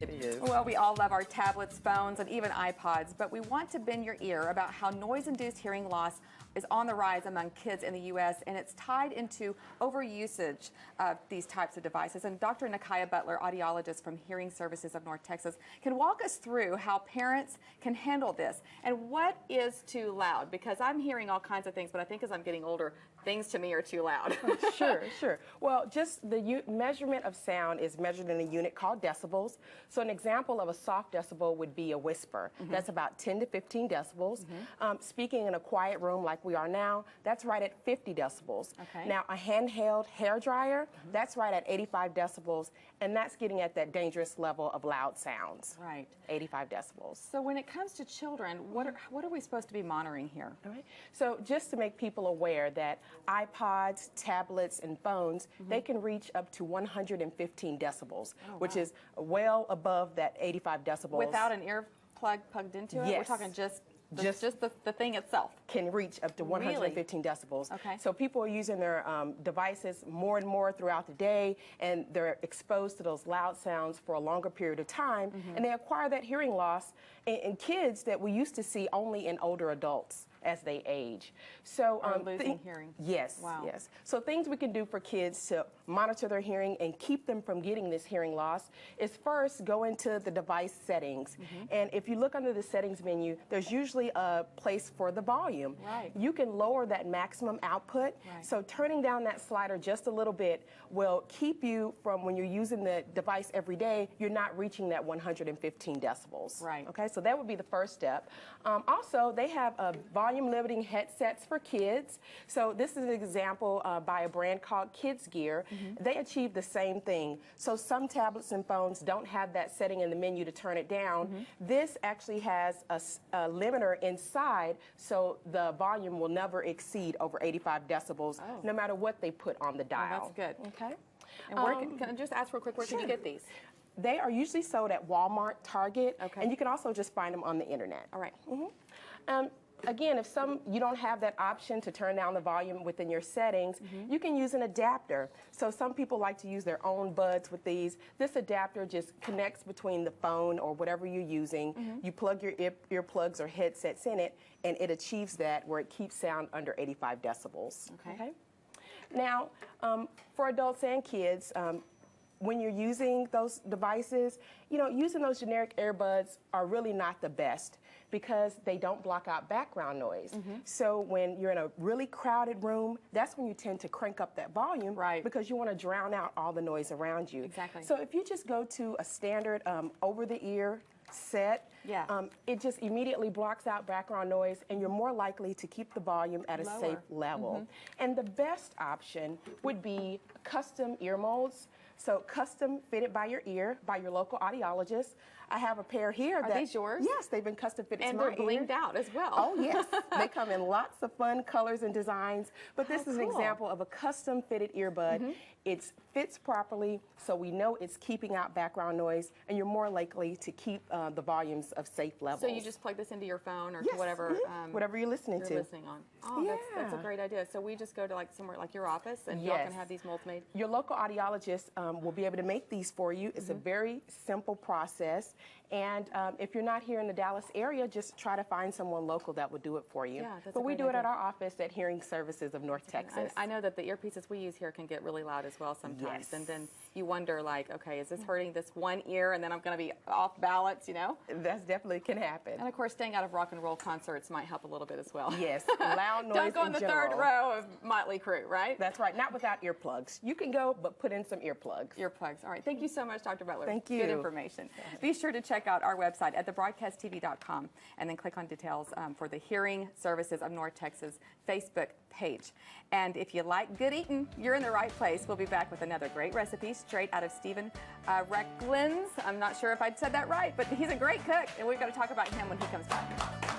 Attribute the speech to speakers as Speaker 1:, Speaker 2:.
Speaker 1: It is.
Speaker 2: Well, we all love our tablets, phones, and even iPods, but we want to bend your ear about how noise-induced hearing loss is on the rise among kids in the U.S., and it's tied into overusage of these types of devices. And Dr. Naikai Butler, audiologist from Hearing Services of North Texas, can walk us through how parents can handle this and what is too loud, because I'm hearing all kinds of things, but I think as I'm getting older, things to me are too loud.
Speaker 1: Sure. Well, just the measurement of sound is measured in a unit called decibels. So an example of a soft decibel would be a whisper. That's about 10 to 15 decibels. Speaking in a quiet room like we are now, that's right at 50 decibels.
Speaker 2: Okay.
Speaker 1: Now, a handheld hair dryer, that's right at 85 decibels, and that's getting at that dangerous level of loud sounds.
Speaker 2: Right.
Speaker 1: 85 decibels.
Speaker 2: So when it comes to children, what are we supposed to be monitoring here?
Speaker 1: All right. So just to make people aware that iPods, tablets, and phones, they can reach up to 115 decibels, which is well above that 85 decibels.
Speaker 2: Without an earplug plugged into it?
Speaker 1: Yes.
Speaker 2: We're talking just the thing itself.
Speaker 1: Can reach up to 115 decibels.
Speaker 2: Okay.
Speaker 1: So people are using their devices more and more throughout the day, and they're exposed to those loud sounds for a longer period of time, and they acquire that hearing loss in kids that we used to see only in older adults as they age. So
Speaker 2: losing hearing.
Speaker 1: Yes,
Speaker 2: wow.
Speaker 1: Yes. So things we can do for kids to monitor their hearing and keep them from getting this hearing loss is first go into the device settings. And if you look under the settings menu, there's usually a place for the volume.
Speaker 2: Right.
Speaker 1: You can lower that maximum output.
Speaker 2: Right.
Speaker 1: So turning down that slider just a little bit will keep you from, when you're using the device every day, you're not reaching that 115 decibels.
Speaker 2: Right.
Speaker 1: Okay, so that would be the first step. Also, they have a volume limiting headsets for kids. So this is an example by a brand called Kids Gear. They achieve the same thing. So some tablets and phones don't have that setting in the menu to turn it down. This actually has a limiter inside, so the volume will never exceed over 85 decibels, no matter what they put on the dial.
Speaker 2: Oh, that's good.
Speaker 1: Okay.
Speaker 2: And where can I just ask real quick, where can you get these?
Speaker 1: They are usually sold at Walmart, Target,
Speaker 2: Okay.
Speaker 1: and you can also just find them on the internet.
Speaker 2: All right.
Speaker 1: Again, if you don't have that option to turn down the volume within your settings, you can use an adapter. So some people like to use their own buds with these. This adapter just connects between the phone or whatever you're using. You plug your earplugs or headsets in it, and it achieves that where it keeps sound under 85 decibels.
Speaker 2: Okay.
Speaker 1: Now, for adults and kids, when you're using those devices, using those generic earbuds are really not the best because they don't block out background noise. So when you're in a really crowded room, that's when you tend to crank up that volume,
Speaker 2: Right.
Speaker 1: because you want to drown out all the noise around you.
Speaker 2: Exactly.
Speaker 1: So if you just go to a standard over-the-ear set, it just immediately blocks out background noise, and you're more likely to keep the volume at a safe level. And the best option would be custom ear molds. So custom fitted by your ear, by your local audiologist. I have a pair here.
Speaker 2: Are these yours?
Speaker 1: Yes, they've been custom fitted to my
Speaker 2: And they're
Speaker 1: ear.
Speaker 2: blinged out as well.
Speaker 1: Oh, yes. They come in lots of fun colors and designs. But this is an example of a custom fitted earbud. It fits properly, so we know it's keeping out background noise, and you're more likely to keep the volumes of safe levels.
Speaker 2: So you just plug this into your phone or
Speaker 1: Yes,
Speaker 2: whatever
Speaker 1: whatever you're listening to.
Speaker 2: on. Oh, that's a great idea. So we just go to somewhere like your office, and y'all can have these molds made?
Speaker 1: Your local audiologist will be able to make these for you. It's a very simple process. And if you're not here in the Dallas area, just try to find someone local that would do it for you.
Speaker 2: Yeah, that's
Speaker 1: but
Speaker 2: a
Speaker 1: we
Speaker 2: great
Speaker 1: do it at
Speaker 2: idea.
Speaker 1: our office at Hearing Services of North Texas.
Speaker 2: I know that the earpieces we use here can get really loud as well sometimes.
Speaker 1: Yes.
Speaker 2: And then you wonder, okay, is this hurting this one ear, and then I'm going to be off balance,
Speaker 1: That definitely can happen.
Speaker 2: And of course, staying out of rock and roll concerts might help a little bit as well.
Speaker 1: Yes, loud noise
Speaker 2: Don't go in the
Speaker 1: general.
Speaker 2: third row of Motley Crue, right?
Speaker 1: That's right, not without earplugs. You can go, but put in some earplugs.
Speaker 2: Earplugs. All right. Thank you so much, Dr. Butler.
Speaker 1: Thank you.
Speaker 2: Good information. Be sure to check out our website at thebroadcasttv.com and then click on details for the Hearing Services of North Texas Facebook page. And if you like good eating, you're in the right place. We'll be back with another great recipe straight out of Stephen Recklin's. I'm not sure if I said that right, but he's a great cook, and we've got to talk about him when he comes back.